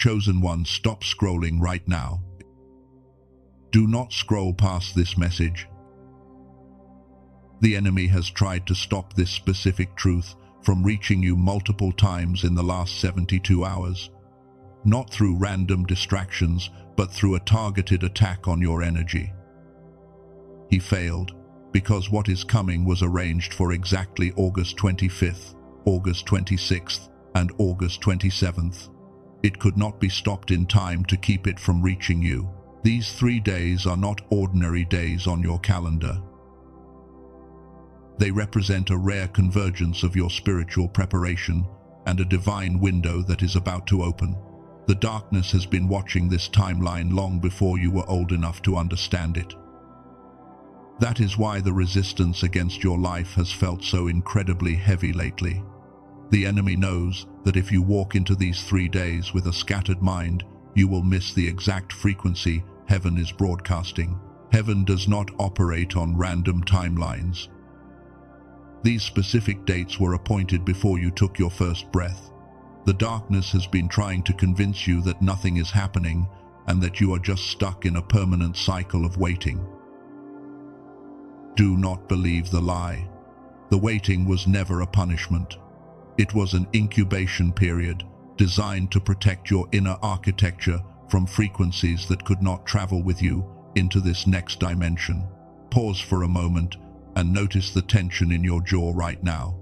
Chosen one, stop scrolling right now. Do not scroll past this message. The enemy has tried to stop this specific truth from reaching you multiple times in the last 72 hours. Not through random distractions, but through a targeted attack on your energy. He failed, because what is coming was arranged for exactly August 25th, August 26th, and August 27th. It could not be stopped in time to keep it from reaching you. These 3 days are not ordinary days on your calendar. They represent a rare convergence of your spiritual preparation and a divine window that is about to open. The darkness has been watching this timeline long before you were old enough to understand it. That is why the resistance against your life has felt so incredibly heavy lately. The enemy knows that if you walk into these 3 days with a scattered mind, you will miss the exact frequency heaven is broadcasting. Heaven does not operate on random timelines. These specific dates were appointed before you took your first breath. The darkness has been trying to convince you that nothing is happening and that you are just stuck in a permanent cycle of waiting. Do not believe the lie. The waiting was never a punishment. It was an incubation period designed to protect your inner architecture from frequencies that could not travel with you into this next dimension. Pause for a moment and notice the tension in your jaw right now.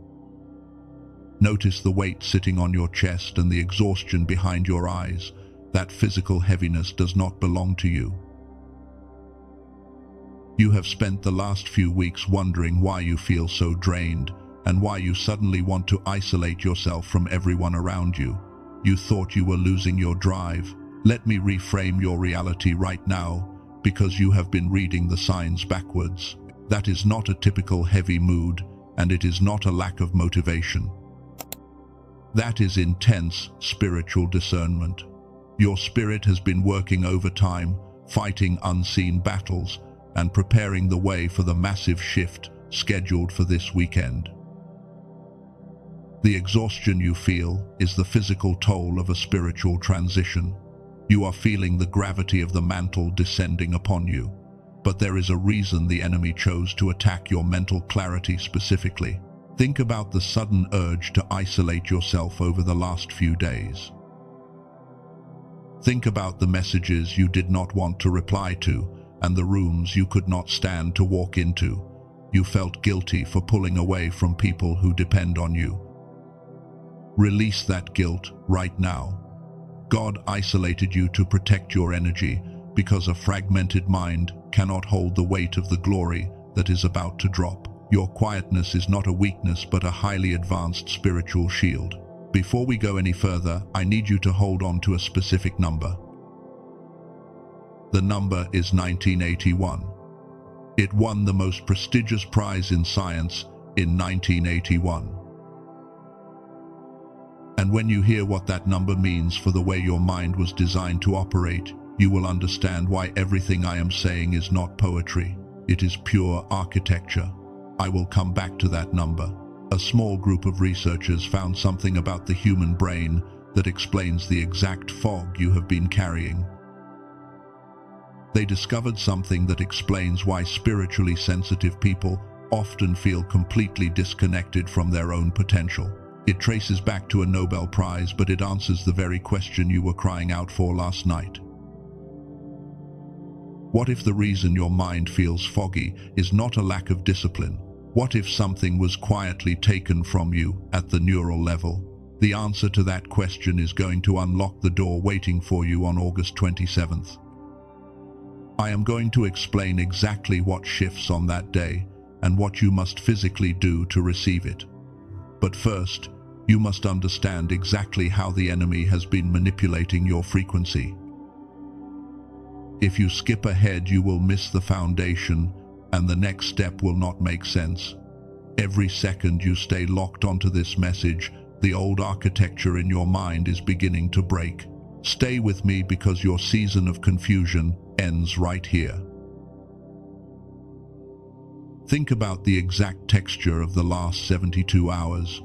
Notice the weight sitting on your chest and the exhaustion behind your eyes. That physical heaviness does not belong to you. You have spent the last few weeks wondering why you feel so drained and why you suddenly want to isolate yourself from everyone around you. You thought you were losing your drive. Let me reframe your reality right now, because you have been reading the signs backwards. That is not a typical heavy mood, and it is not a lack of motivation. That is intense spiritual discernment. Your spirit has been working overtime, fighting unseen battles, and preparing the way for the massive shift scheduled for this weekend. The exhaustion you feel is the physical toll of a spiritual transition. You are feeling the gravity of the mantle descending upon you. But there is a reason the enemy chose to attack your mental clarity specifically. Think about the sudden urge to isolate yourself over the last few days. Think about the messages you did not want to reply to and the rooms you could not stand to walk into. You felt guilty for pulling away from people who depend on you. Release that guilt right now. God isolated you to protect your energy because a fragmented mind cannot hold the weight of the glory that is about to drop. Your quietness is not a weakness but a highly advanced spiritual shield. Before we go any further, I need you to hold on to a specific number. The number is 1981. It won the most prestigious prize in science in 1981. And when you hear what that number means for the way your mind was designed to operate, you will understand why everything I am saying is not poetry. It is pure architecture. I will come back to that number. A small group of researchers found something about the human brain that explains the exact fog you have been carrying. They discovered something that explains why spiritually sensitive people often feel completely disconnected from their own potential. It traces back to a Nobel Prize, but it answers the very question you were crying out for last night. What if the reason your mind feels foggy is not a lack of discipline? What if something was quietly taken from you at the neural level? The answer to that question is going to unlock the door waiting for you on August 27th. I am going to explain exactly what shifts on that day and what you must physically do to receive it. But first, you must understand exactly how the enemy has been manipulating your frequency. If you skip ahead, you will miss the foundation, and the next step will not make sense. Every second you stay locked onto this message, the old architecture in your mind is beginning to break. Stay with me because your season of confusion ends right here. Think about the exact texture of the last 72 hours.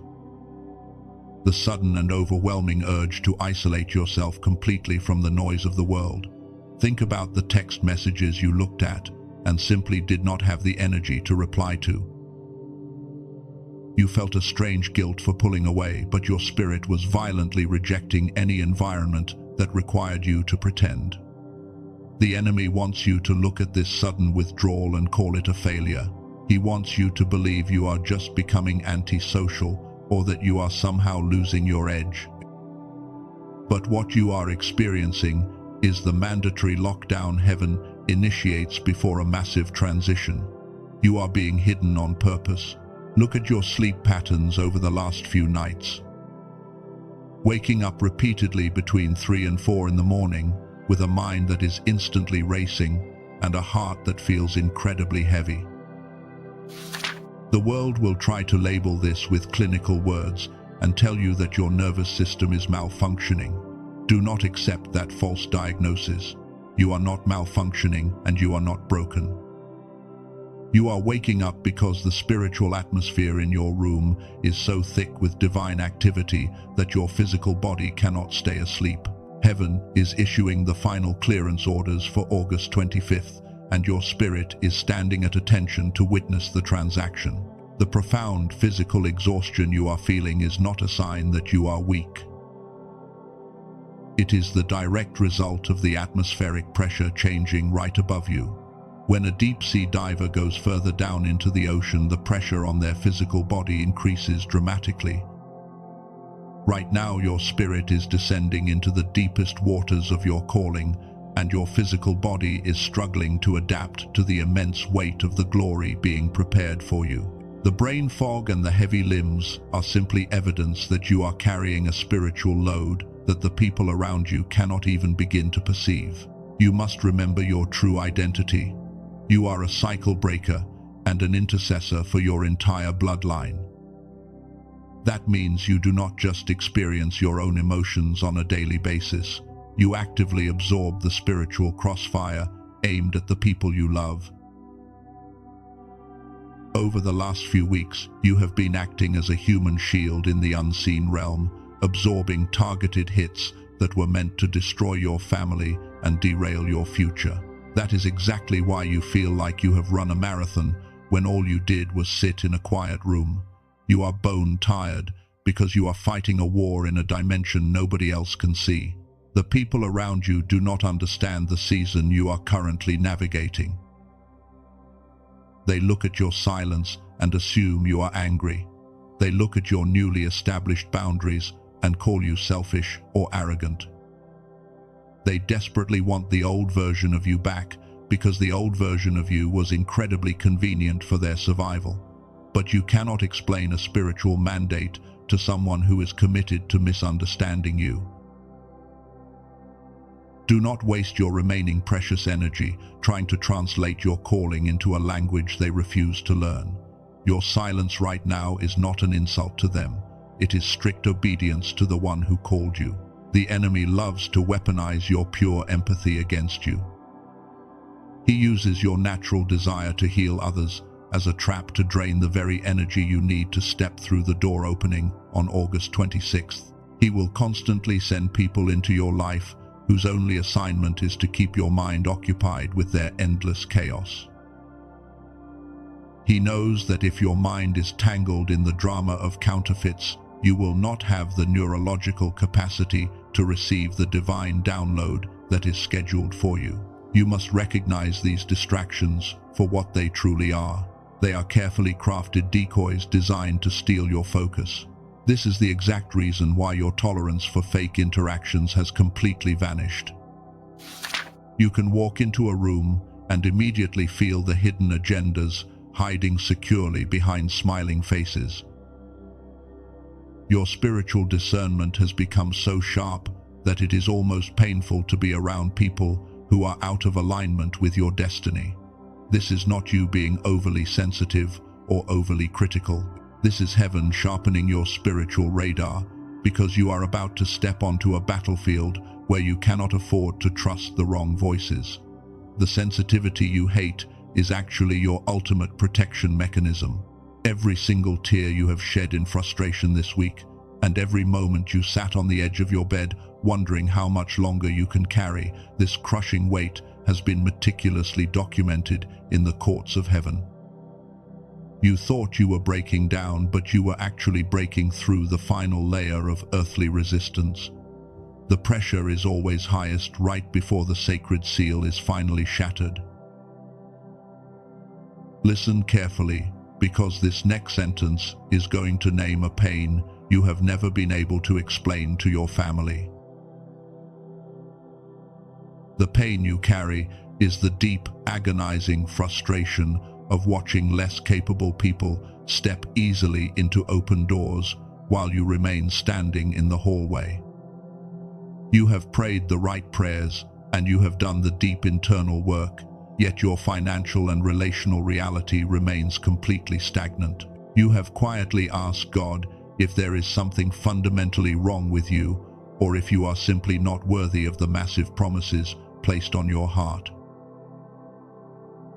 the sudden and overwhelming urge to isolate yourself completely from the noise of the world. Think about the text messages you looked at and simply did not have the energy to reply to. You felt a strange guilt for pulling away, but your spirit was violently rejecting any environment that required you to pretend. The enemy wants you to look at this sudden withdrawal and call it a failure. He wants you to believe you are just becoming antisocial or that you are somehow losing your edge. But what you are experiencing is the mandatory lockdown heaven initiates before a massive transition. You are being hidden on purpose. Look at your sleep patterns over the last few nights. Waking up repeatedly between 3 and 4 in the morning with a mind that is instantly racing and a heart that feels incredibly heavy. The world will try to label this with clinical words and tell you that your nervous system is malfunctioning. Do not accept that false diagnosis. You are not malfunctioning and you are not broken. You are waking up because the spiritual atmosphere in your room is so thick with divine activity that your physical body cannot stay asleep. Heaven is issuing the final clearance orders for August 25th, and your spirit is standing at attention to witness the transaction. The profound physical exhaustion you are feeling is not a sign that you are weak. It is the direct result of the atmospheric pressure changing right above you. When a deep-sea diver goes further down into the ocean, the pressure on their physical body increases dramatically. Right now, your spirit is descending into the deepest waters of your calling, and your physical body is struggling to adapt to the immense weight of the glory being prepared for you. The brain fog and the heavy limbs are simply evidence that you are carrying a spiritual load that the people around you cannot even begin to perceive. You must remember your true identity. You are a cycle breaker and an intercessor for your entire bloodline. That means you do not just experience your own emotions on a daily basis. You actively absorb the spiritual crossfire aimed at the people you love. Over the last few weeks, you have been acting as a human shield in the unseen realm, absorbing targeted hits that were meant to destroy your family and derail your future. That is exactly why you feel like you have run a marathon when all you did was sit in a quiet room. You are bone tired because you are fighting a war in a dimension nobody else can see. The people around you do not understand the season you are currently navigating. They look at your silence and assume you are angry. They look at your newly established boundaries and call you selfish or arrogant. They desperately want the old version of you back because the old version of you was incredibly convenient for their survival. But you cannot explain a spiritual mandate to someone who is committed to misunderstanding you. Do not waste your remaining precious energy trying to translate your calling into a language they refuse to learn. Your silence right now is not an insult to them. It is strict obedience to the one who called you. The enemy loves to weaponize your pure empathy against you. He uses your natural desire to heal others as a trap to drain the very energy you need to step through the door opening on August 26th. He will constantly send people into your life whose only assignment is to keep your mind occupied with their endless chaos. He knows that if your mind is tangled in the drama of counterfeits, you will not have the neurological capacity to receive the divine download that is scheduled for you. You must recognize these distractions for what they truly are. They are carefully crafted decoys designed to steal your focus. This is the exact reason why your tolerance for fake interactions has completely vanished. You can walk into a room and immediately feel the hidden agendas hiding securely behind smiling faces. Your spiritual discernment has become so sharp that it is almost painful to be around people who are out of alignment with your destiny. This is not you being overly sensitive or overly critical. This is heaven sharpening your spiritual radar because you are about to step onto a battlefield where you cannot afford to trust the wrong voices. The sensitivity you hate is actually your ultimate protection mechanism. Every single tear you have shed in frustration this week And every moment you sat on the edge of your bed, wondering how much longer you can carry this crushing weight, has been meticulously documented in the courts of heaven. You thought you were breaking down, but you were actually breaking through the final layer of earthly resistance. The pressure is always highest right before the sacred seal is finally shattered. Listen carefully, because this next sentence is going to name a pain you have never been able to explain to your family. The pain you carry is the deep, agonizing frustration of watching less capable people step easily into open doors while you remain standing in the hallway. You have prayed the right prayers and you have done the deep internal work, yet your financial and relational reality remains completely stagnant. You have quietly asked God if there is something fundamentally wrong with you, or if you are simply not worthy of the massive promises placed on your heart.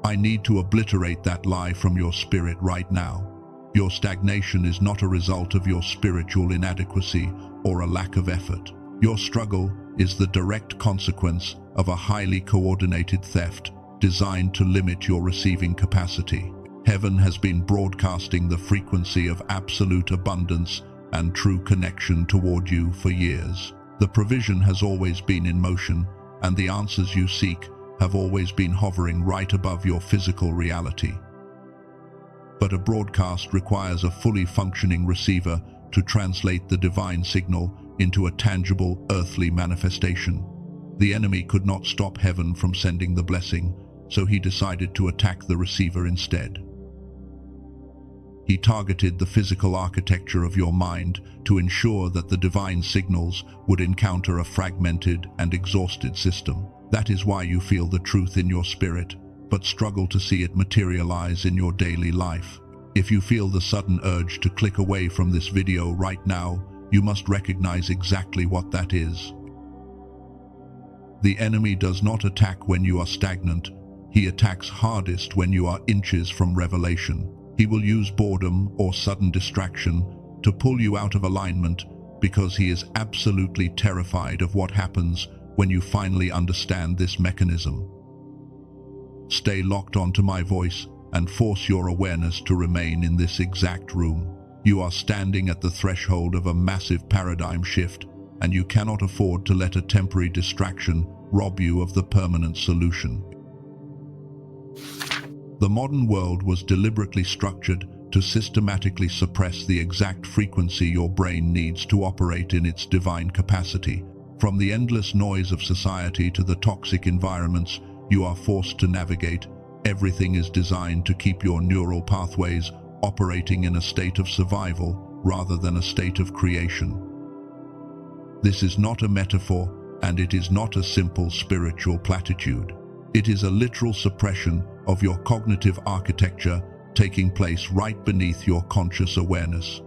I need to obliterate that lie from your spirit right now. Your stagnation is not a result of your spiritual inadequacy or a lack of effort. Your struggle is the direct consequence of a highly coordinated theft designed to limit your receiving capacity. Heaven has been broadcasting the frequency of absolute abundance and true connection toward you for years. The provision has always been in motion, and the answers you seek have always been hovering right above your physical reality. But a broadcast requires a fully functioning receiver to translate the divine signal into a tangible earthly manifestation. The enemy could not stop heaven from sending the blessing, so he decided to attack the receiver instead. He targeted the physical architecture of your mind to ensure that the divine signals would encounter a fragmented and exhausted system. That is why you feel the truth in your spirit, but struggle to see it materialize in your daily life. If you feel the sudden urge to click away from this video right now, you must recognize exactly what that is. The enemy does not attack when you are stagnant. He attacks hardest when you are inches from revelation. He will use boredom or sudden distraction to pull you out of alignment because he is absolutely terrified of what happens when you finally understand this mechanism. Stay locked onto my voice and force your awareness to remain in this exact room. You are standing at the threshold of a massive paradigm shift, and you cannot afford to let a temporary distraction rob you of the permanent solution. The modern world was deliberately structured to systematically suppress the exact frequency your brain needs to operate in its divine capacity. From the endless noise of society to the toxic environments you are forced to navigate, everything is designed to keep your neural pathways operating in a state of survival rather than a state of creation. This is not a metaphor, and it is not a simple spiritual platitude. It is a literal suppression of your cognitive architecture taking place right beneath your conscious awareness.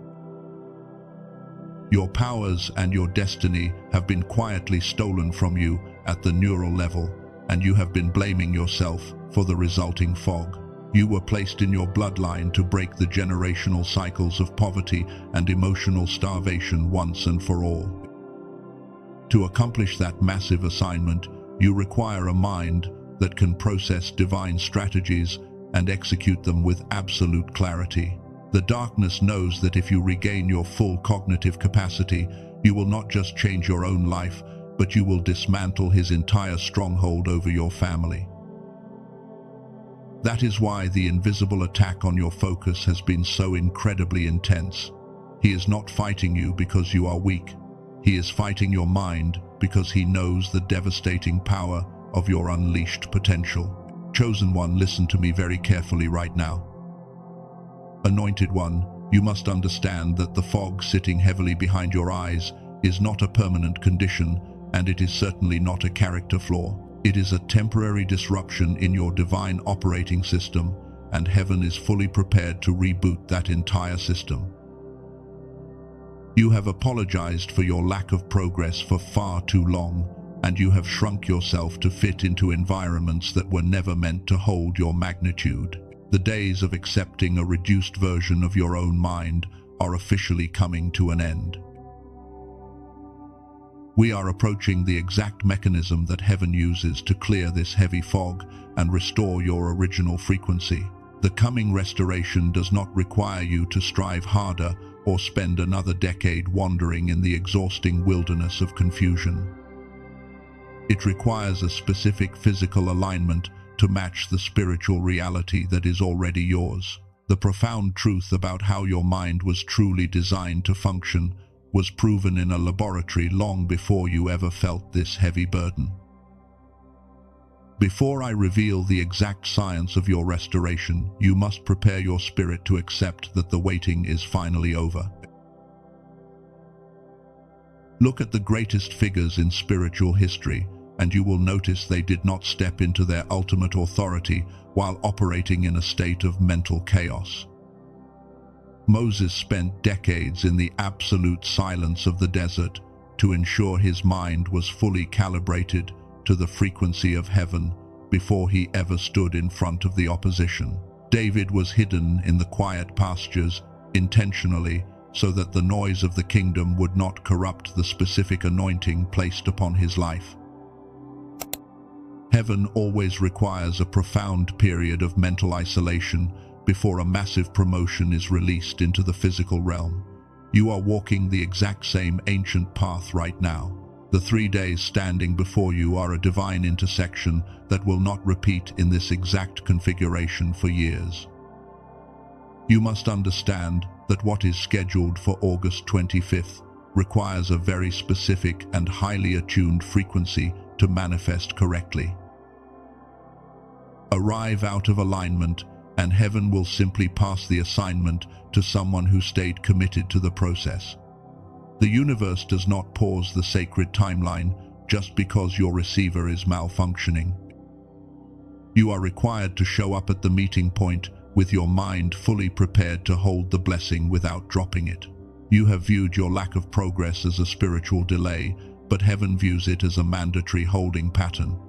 Your powers and your destiny have been quietly stolen from you at the neural level, and you have been blaming yourself for the resulting fog. You were placed in your bloodline to break the generational cycles of poverty and emotional starvation once and for all. To accomplish that massive assignment, you require a mind that can process divine strategies and execute them with absolute clarity. The darkness knows that if you regain your full cognitive capacity, you will not just change your own life, but you will dismantle his entire stronghold over your family. That is why the invisible attack on your focus has been so incredibly intense. He is not fighting you because you are weak. He is fighting your mind because he knows the devastating power of your unleashed potential. Chosen one, listen to me very carefully right now. Anointed one, you must understand that the fog sitting heavily behind your eyes is not a permanent condition, and it is certainly not a character flaw. It is a temporary disruption in your divine operating system, and heaven is fully prepared to reboot that entire system. You have apologized for your lack of progress for far too long, and you have shrunk yourself to fit into environments that were never meant to hold your magnitude. The days of accepting a reduced version of your own mind are officially coming to an end. We are approaching the exact mechanism that heaven uses to clear this heavy fog and restore your original frequency. The coming restoration does not require you to strive harder or spend another decade wandering in the exhausting wilderness of confusion. It requires a specific physical alignment to match the spiritual reality that is already yours. The profound truth about how your mind was truly designed to function was proven in a laboratory long before you ever felt this heavy burden. Before I reveal the exact science of your restoration, you must prepare your spirit to accept that the waiting is finally over. Look at the greatest figures in spiritual history, and you will notice they did not step into their ultimate authority while operating in a state of mental chaos. Moses spent decades in the absolute silence of the desert to ensure his mind was fully calibrated to the frequency of heaven before he ever stood in front of the opposition. David was hidden in the quiet pastures intentionally so that the noise of the kingdom would not corrupt the specific anointing placed upon his life. Heaven always requires a profound period of mental isolation before a massive promotion is released into the physical realm. You are walking the exact same ancient path right now. The 3 days standing before you are a divine intersection that will not repeat in this exact configuration for years. You must understand that what is scheduled for August 25th requires a very specific and highly attuned frequency to manifest correctly. Arrive out of alignment, and heaven will simply pass the assignment to someone who stayed committed to the process. The universe does not pause the sacred timeline just because your receiver is malfunctioning. You are required to show up at the meeting point with your mind fully prepared to hold the blessing without dropping it. You have viewed your lack of progress as a spiritual delay, but heaven views it as a mandatory holding pattern.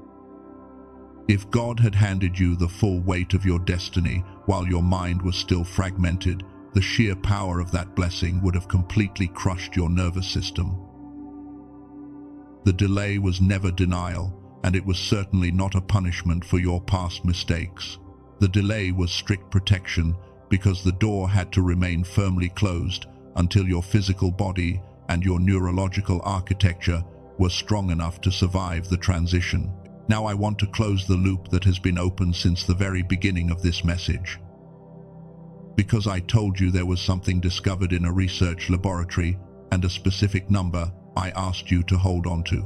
If God had handed you the full weight of your destiny while your mind was still fragmented, the sheer power of that blessing would have completely crushed your nervous system. The delay was never denial, and it was certainly not a punishment for your past mistakes. The delay was strict protection because the door had to remain firmly closed until your physical body and your neurological architecture were strong enough to survive the transition. Now I want to close the loop that has been open since the very beginning of this message. Because I told you there was something discovered in a research laboratory and a specific number I asked you to hold on to.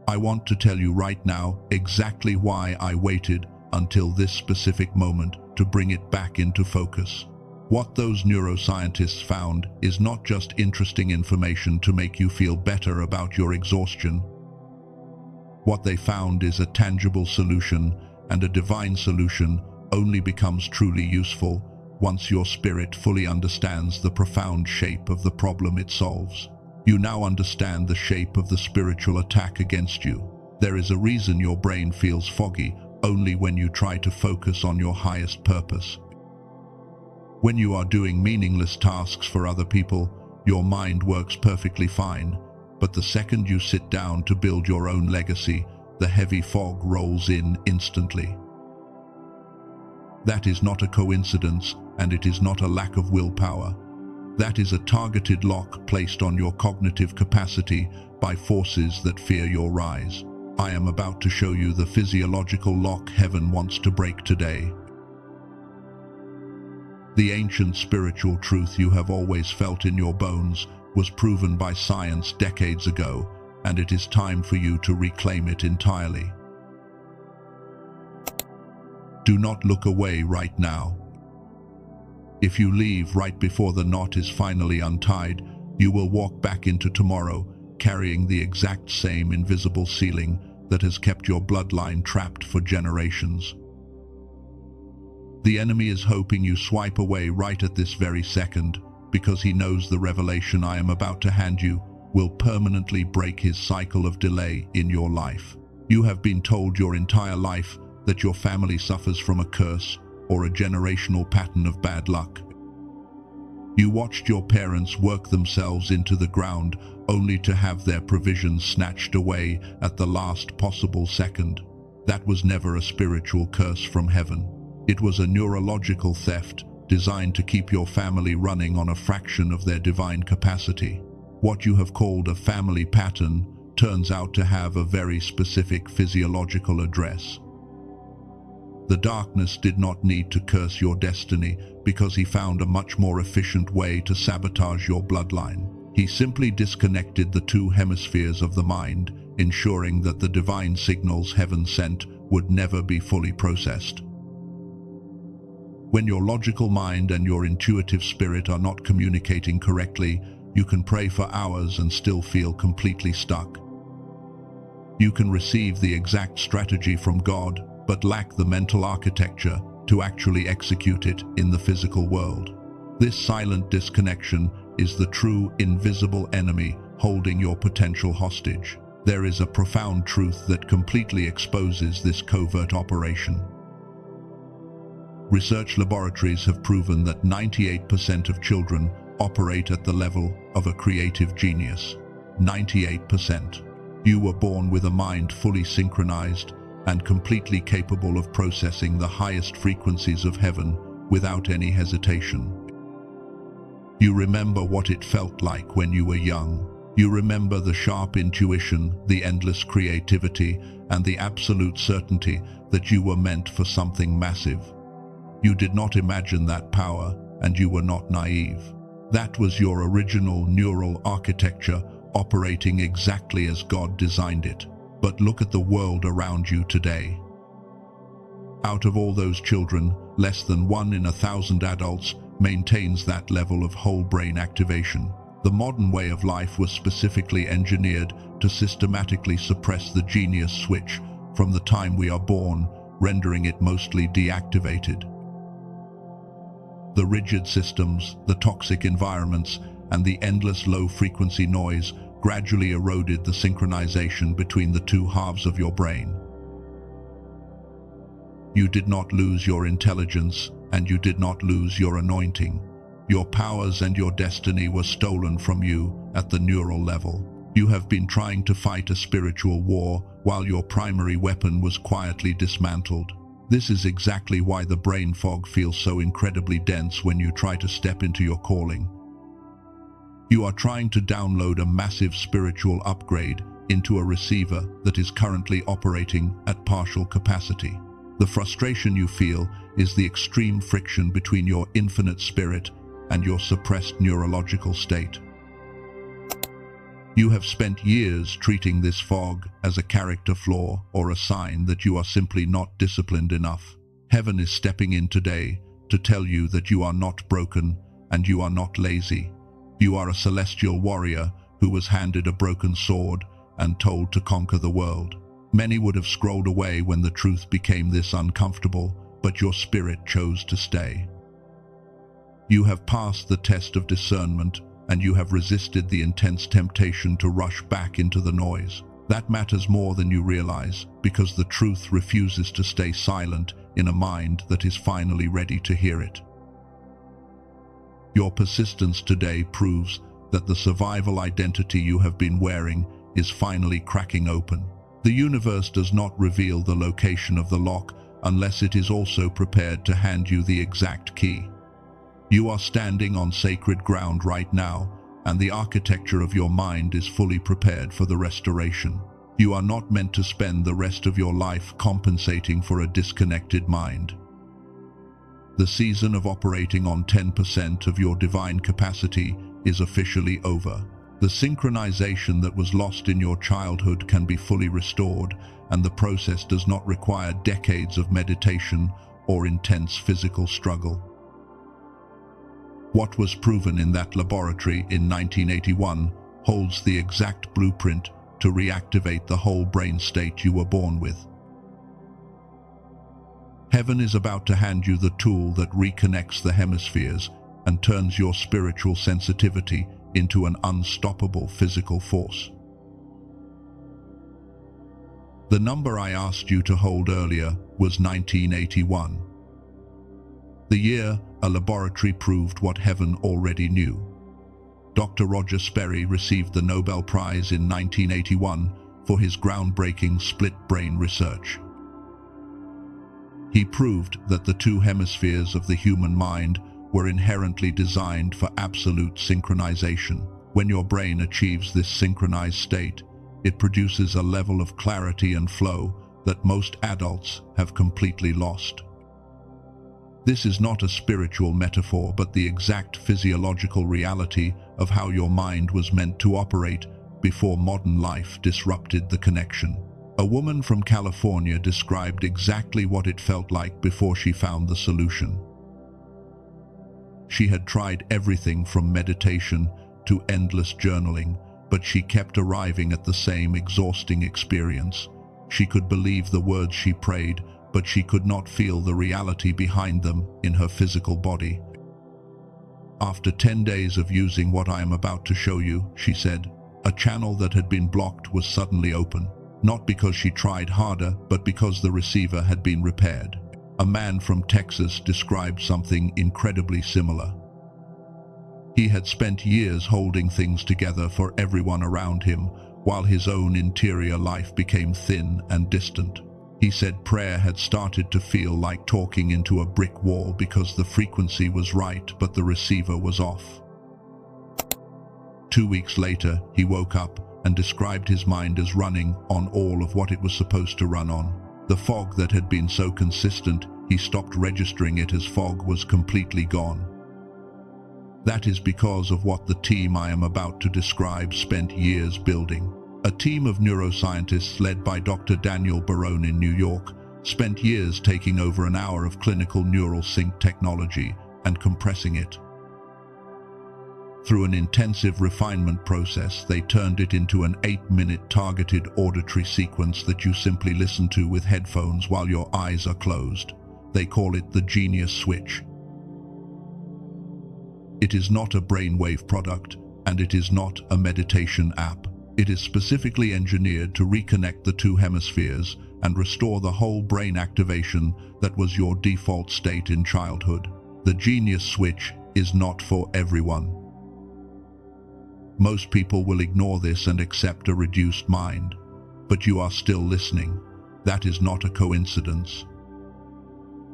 I want to tell you right now exactly why I waited until this specific moment to bring it back into focus. What those neuroscientists found is not just interesting information to make you feel better about your exhaustion. What they found is a tangible solution, and a divine solution only becomes truly useful once your spirit fully understands the profound shape of the problem it solves. You now understand the shape of the spiritual attack against you. There is a reason your brain feels foggy only when you try to focus on your highest purpose. When you are doing meaningless tasks for other people, your mind works perfectly fine. But the second you sit down to build your own legacy, the heavy fog rolls in instantly. That is not a coincidence, and it is not a lack of willpower. That is a targeted lock placed on your cognitive capacity by forces that fear your rise. I am about to show you the physiological lock heaven wants to break today. The ancient spiritual truth you have always felt in your bones was proven by science decades ago, and it is time for you to reclaim it entirely. Do not look away right now. If you leave right before the knot is finally untied, you will walk back into tomorrow carrying the exact same invisible ceiling that has kept your bloodline trapped for generations. The enemy is hoping you swipe away right at this very second, because he knows the revelation I am about to hand you will permanently break his cycle of delay in your life. You have been told your entire life that your family suffers from a curse or a generational pattern of bad luck. You watched your parents work themselves into the ground only to have their provisions snatched away at the last possible second. That was never a spiritual curse from heaven. It was a neurological theft designed to keep your family running on a fraction of their divine capacity. What you have called a family pattern turns out to have a very specific physiological address. The darkness did not need to curse your destiny because he found a much more efficient way to sabotage your bloodline. He simply disconnected the two hemispheres of the mind, ensuring that the divine signals heaven sent would never be fully processed. When your logical mind and your intuitive spirit are not communicating correctly, you can pray for hours and still feel completely stuck. You can receive the exact strategy from God, but lack the mental architecture to actually execute it in the physical world. This silent disconnection is the true invisible enemy holding your potential hostage. There is a profound truth that completely exposes this covert operation. Research laboratories have proven that 98% of children operate at the level of a creative genius. 98%. You were born with a mind fully synchronized and completely capable of processing the highest frequencies of heaven without any hesitation. You remember what it felt like when you were young. You remember the sharp intuition, the endless creativity, and the absolute certainty that you were meant for something massive. You did not imagine that power, and you were not naive. That was your original neural architecture operating exactly as God designed it. But look at the world around you today. Out of all those children, less than 1 in 1,000 adults maintains that level of whole brain activation. The modern way of life was specifically engineered to systematically suppress the genius switch from the time we are born, rendering it mostly deactivated. The rigid systems, the toxic environments, and the endless low-frequency noise gradually eroded the synchronization between the two halves of your brain. You did not lose your intelligence, and you did not lose your anointing. Your powers and your destiny were stolen from you at the neural level. You have been trying to fight a spiritual war while your primary weapon was quietly dismantled. This is exactly why the brain fog feels so incredibly dense when you try to step into your calling. You are trying to download a massive spiritual upgrade into a receiver that is currently operating at partial capacity. The frustration you feel is the extreme friction between your infinite spirit and your suppressed neurological state. You have spent years treating this fog as a character flaw or a sign that you are simply not disciplined enough. Heaven is stepping in today to tell you that you are not broken and you are not lazy. You are a celestial warrior who was handed a broken sword and told to conquer the world. Many would have scrolled away when the truth became this uncomfortable, but your spirit chose to stay. You have passed the test of discernment, and you have resisted the intense temptation to rush back into the noise. That matters more than you realize, because the truth refuses to stay silent in a mind that is finally ready to hear it. Your persistence today proves that the survival identity you have been wearing is finally cracking open. The universe does not reveal the location of the lock unless it is also prepared to hand you the exact key. You are standing on sacred ground right now, and the architecture of your mind is fully prepared for the restoration. You are not meant to spend the rest of your life compensating for a disconnected mind. The season of operating on 10% of your divine capacity is officially over. The synchronization that was lost in your childhood can be fully restored, and the process does not require decades of meditation or intense physical struggle. What was proven in that laboratory in 1981 holds the exact blueprint to reactivate the whole brain state you were born with. Heaven is about to hand you the tool that reconnects the hemispheres and turns your spiritual sensitivity into an unstoppable physical force. The number I asked you to hold earlier was 1981. The year a laboratory proved what heaven already knew. Dr. Roger Sperry received the Nobel Prize in 1981 for his groundbreaking split-brain research. He proved that the two hemispheres of the human mind were inherently designed for absolute synchronization. When your brain achieves this synchronized state, it produces a level of clarity and flow that most adults have completely lost. This is not a spiritual metaphor, but the exact physiological reality of how your mind was meant to operate before modern life disrupted the connection. A woman from California described exactly what it felt like before she found the solution. She had tried everything from meditation to endless journaling, but she kept arriving at the same exhausting experience. She could believe the words she prayed, but she could not feel the reality behind them in her physical body. After 10 days of using what I am about to show you, she said, a channel that had been blocked was suddenly open, not because she tried harder, but because the receiver had been repaired. A man from Texas described something incredibly similar. He had spent years holding things together for everyone around him, while his own interior life became thin and distant. He said prayer had started to feel like talking into a brick wall because the frequency was right, but the receiver was off. 2 weeks later, he woke up and described his mind as running on all of what it was supposed to run on. The fog that had been so consistent, he stopped registering it as fog, was completely gone. That is because of what the team I am about to describe spent years building. A team of neuroscientists led by Dr. Daniel Barone in New York spent years taking over an hour of clinical neural sync technology and compressing it. Through an intensive refinement process, they turned it into an 8-minute targeted auditory sequence that you simply listen to with headphones while your eyes are closed. They call it the Genius Switch. It is not a brainwave product, and it is not a meditation app. It is specifically engineered to reconnect the two hemispheres and restore the whole brain activation that was your default state in childhood. The Genius Switch is not for everyone. Most people will ignore this and accept a reduced mind, but you are still listening. That is not a coincidence.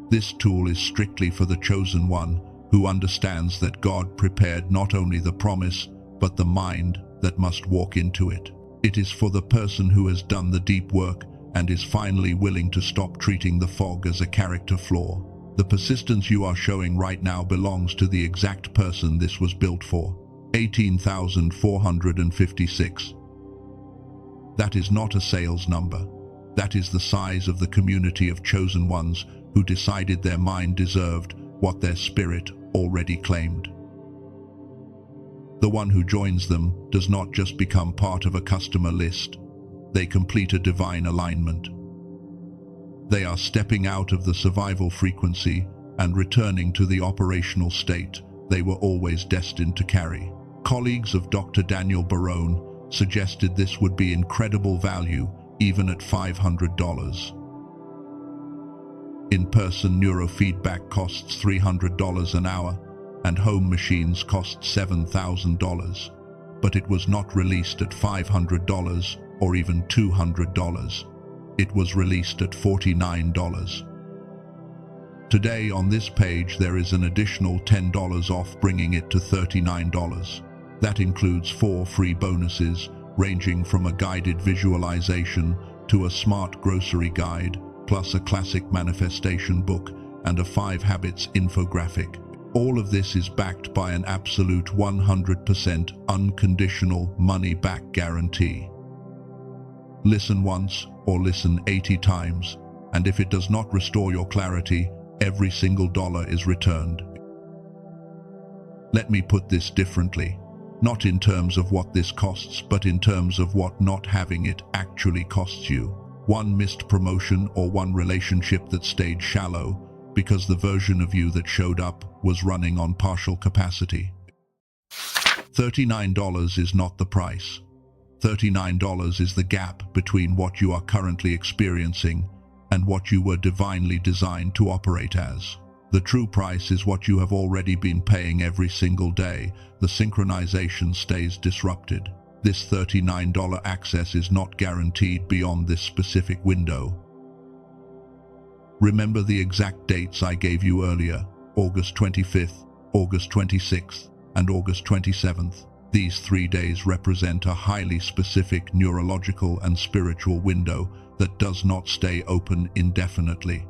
This tool is strictly for the chosen one who understands that God prepared not only the promise, but the mind that must walk into it. It is for the person who has done the deep work and is finally willing to stop treating the fog as a character flaw. The persistence you are showing right now belongs to the exact person this was built for. 18,456. That is not a sales number. That is the size of the community of chosen ones who decided their mind deserved what their spirit already claimed. The one who joins them does not just become part of a customer list. They complete a divine alignment. They are stepping out of the survival frequency and returning to the operational state they were always destined to carry. Colleagues of Dr. Daniel Barone suggested this would be incredible value even at $500. In-person neurofeedback costs $300 an hour, and home machines cost $7,000, but it was not released at $500 or even $200. It was released at $49. Today on this page there is an additional $10 off, bringing it to $39. That includes 4 free bonuses ranging from a guided visualization to a smart grocery guide, plus a classic manifestation book and a 5 habits infographic. All of this is backed by an absolute 100% unconditional money-back guarantee. Listen once or listen 80 times, and if it does not restore your clarity, every single dollar is returned. Let me put this differently, not in terms of what this costs, but in terms of what not having it actually costs you. One missed promotion or one relationship that stayed shallow because the version of you that showed up was running on partial capacity. $39 is not the price. $39 is the gap between what you are currently experiencing and what you were divinely designed to operate as. The true price is what you have already been paying every single day. The synchronization stays disrupted. This $39 access is not guaranteed beyond this specific window. Remember the exact dates I gave you earlier: August 25th, August 26th, and August 27th. These 3 days represent a highly specific neurological and spiritual window that does not stay open indefinitely.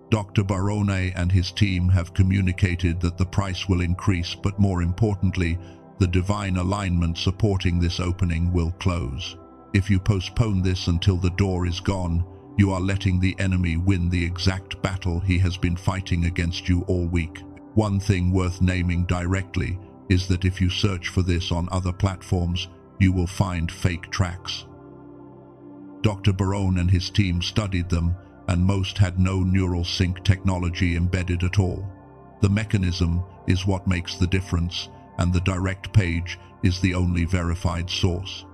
Dr. Barone and his team have communicated that the price will increase, but more importantly, the divine alignment supporting this opening will close. If you postpone this until the door is gone, you are letting the enemy win the exact battle he has been fighting against you all week. One thing worth naming directly is that if you search for this on other platforms, you will find fake tracks. Dr. Barone and his team studied them, and most had no neural sync technology embedded at all. The mechanism is what makes the difference, and the direct page is the only verified source.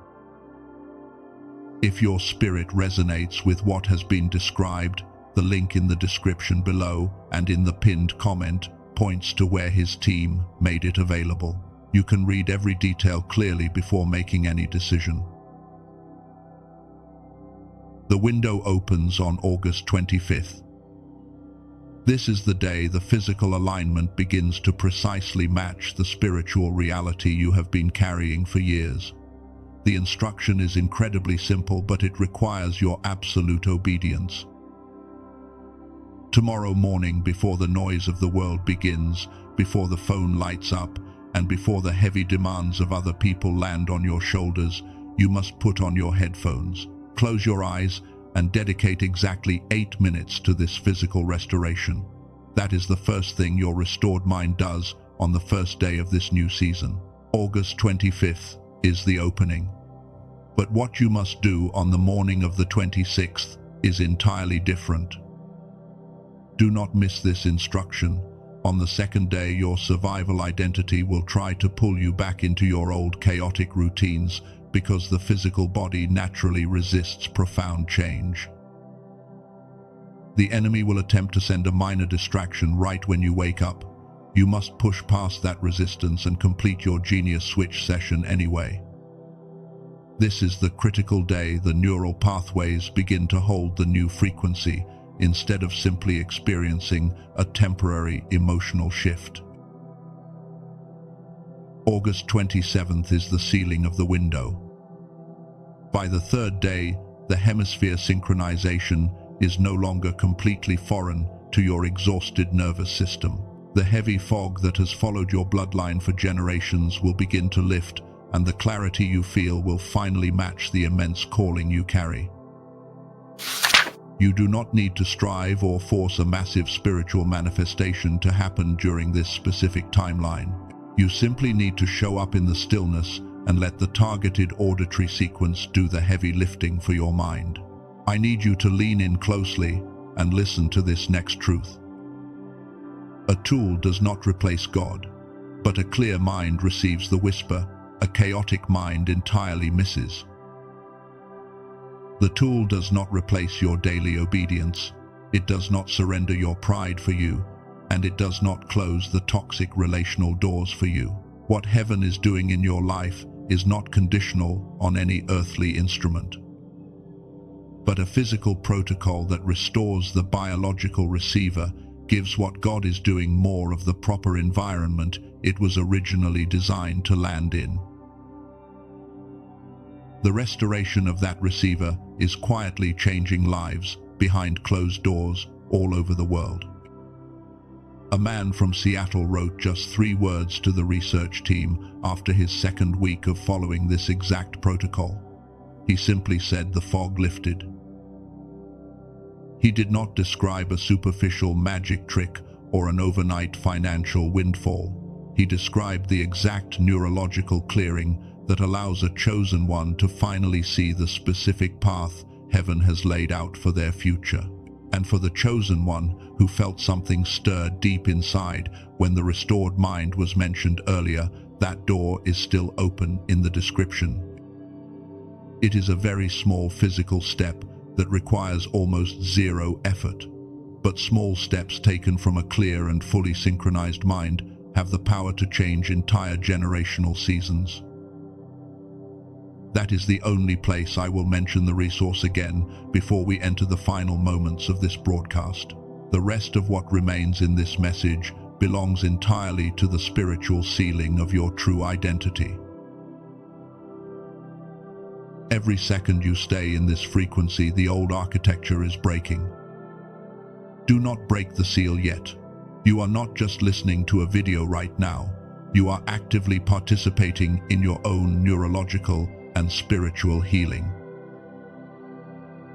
If your spirit resonates with what has been described, the link in the description below and in the pinned comment points to where his team made it available. You can read every detail clearly before making any decision. The window opens on August 25th. This is the day the physical alignment begins to precisely match the spiritual reality you have been carrying for years. The instruction is incredibly simple, but it requires your absolute obedience. Tomorrow morning, before the noise of the world begins, before the phone lights up, and before the heavy demands of other people land on your shoulders, you must put on your headphones, close your eyes, and dedicate exactly 8 minutes to this physical restoration. That is the first thing your restored mind does on the first day of this new season. August 25th is the opening. But what you must do on the morning of the 26th is entirely different. Do not miss this instruction. On the second day, your survival identity will try to pull you back into your old chaotic routines because the physical body naturally resists profound change. The enemy will attempt to send a minor distraction right when you wake up. You must push past that resistance and complete your genius switch session anyway. This is the critical day the neural pathways begin to hold the new frequency, instead of simply experiencing a temporary emotional shift. August 27th is the sealing of the window. By the third day, the hemisphere synchronization is no longer completely foreign to your exhausted nervous system. The heavy fog that has followed your bloodline for generations will begin to lift, and the clarity you feel will finally match the immense calling you carry. You do not need to strive or force a massive spiritual manifestation to happen during this specific timeline. You simply need to show up in the stillness and let the targeted auditory sequence do the heavy lifting for your mind. I need you to lean in closely and listen to this next truth. A tool does not replace God, but a clear mind receives the whisper a chaotic mind entirely misses. The tool does not replace your daily obedience, it does not surrender your pride for you, and it does not close the toxic relational doors for you. What heaven is doing in your life is not conditional on any earthly instrument, but a physical protocol that restores the biological receiver, gives what God is doing more of the proper environment it was originally designed to land in. The restoration of that receiver is quietly changing lives behind closed doors all over the world. A man from Seattle wrote just 3 words to the research team after his second week of following this exact protocol. He simply said the fog lifted. He did not describe a superficial magic trick or an overnight financial windfall. He described the exact neurological clearing that allows a chosen one to finally see the specific path heaven has laid out for their future. And for the chosen one who felt something stir deep inside when the restored mind was mentioned earlier, that door is still open in the description. It is a very small physical step that requires almost zero effort. but small steps taken from a clear and fully synchronized mind have the power to change entire generational seasons. That is the only place I will mention the resource again before we enter the final moments of this broadcast. The rest of what remains in this message belongs entirely to the spiritual sealing of your true identity. Every second you stay in this frequency, the old architecture is breaking. Do not break the seal yet. You are not just listening to a video right now. You are actively participating in your own neurological and spiritual healing.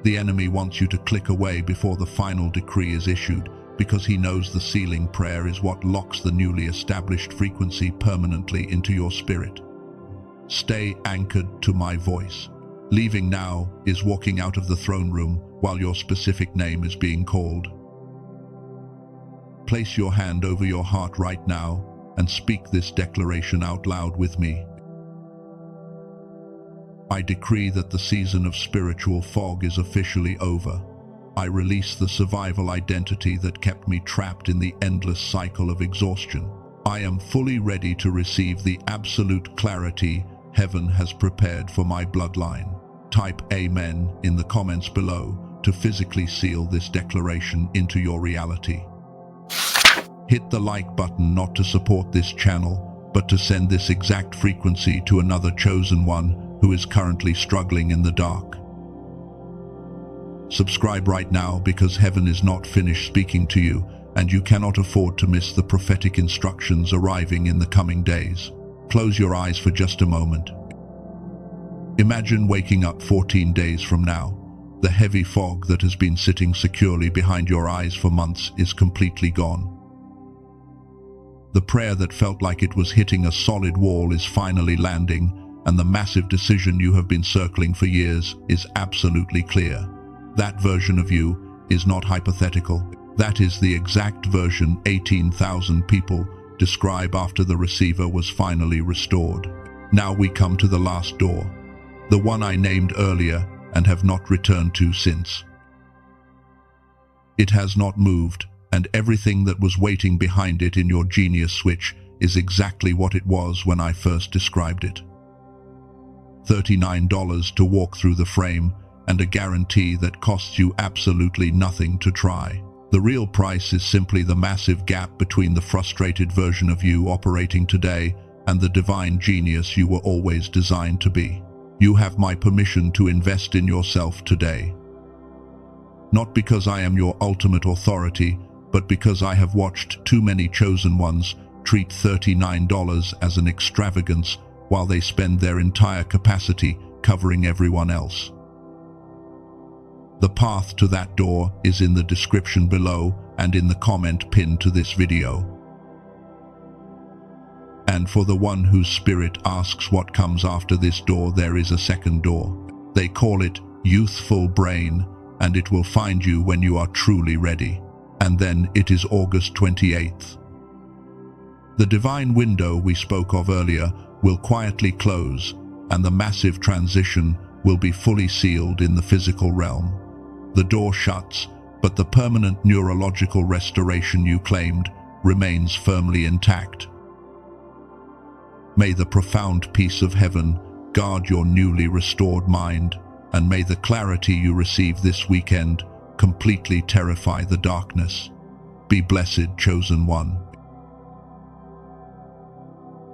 The enemy wants you to click away before the final decree is issued, because he knows the sealing prayer is what locks the newly established frequency permanently into your spirit. Stay anchored to my voice. Leaving now is walking out of the throne room while your specific name is being called. Place your hand over your heart right now and speak this declaration out loud with me. I decree that the season of spiritual fog is officially over. I release the survival identity that kept me trapped in the endless cycle of exhaustion. I am fully ready to receive the absolute clarity heaven has prepared for my bloodline. Type Amen in the comments below to physically seal this declaration into your reality. Hit the like button not to support this channel, but to send this exact frequency to another chosen one who is currently struggling in the dark. Subscribe right now, because heaven is not finished speaking to you, and you cannot afford to miss the prophetic instructions arriving in the coming days. Close your eyes for just a moment. Imagine waking up 14 days from now. The heavy fog that has been sitting securely behind your eyes for months is completely gone. The prayer that felt like it was hitting a solid wall is finally landing, and the massive decision you have been circling for years is absolutely clear. That version of you is not hypothetical. That is the exact version 18,000 people describe after the receiver was finally restored. Now we come to the last door, the one I named earlier and have not returned to since. It has not moved, and everything that was waiting behind it in your genius switch is exactly what it was when I first described it. $39 to walk through the frame, and a guarantee that costs you absolutely nothing to try. The real price is simply the massive gap between the frustrated version of you operating today and the divine genius you were always designed to be. You have my permission to invest in yourself today. Not because I am your ultimate authority, but because I have watched too many chosen ones treat $39 as an extravagance while they spend their entire capacity covering everyone else. The path to that door is in the description below and in the comment pinned to this video. And for the one whose spirit asks what comes after this door, there is a second door. They call it youthful brain, and it will find you when you are truly ready. And then it is August 28th. The divine window we spoke of earlier will quietly close, and the massive transition will be fully sealed in the physical realm. The door shuts, but the permanent neurological restoration you claimed remains firmly intact. May the profound peace of heaven guard your newly restored mind, and may the clarity you receive this weekend completely terrify the darkness. Be blessed, chosen one.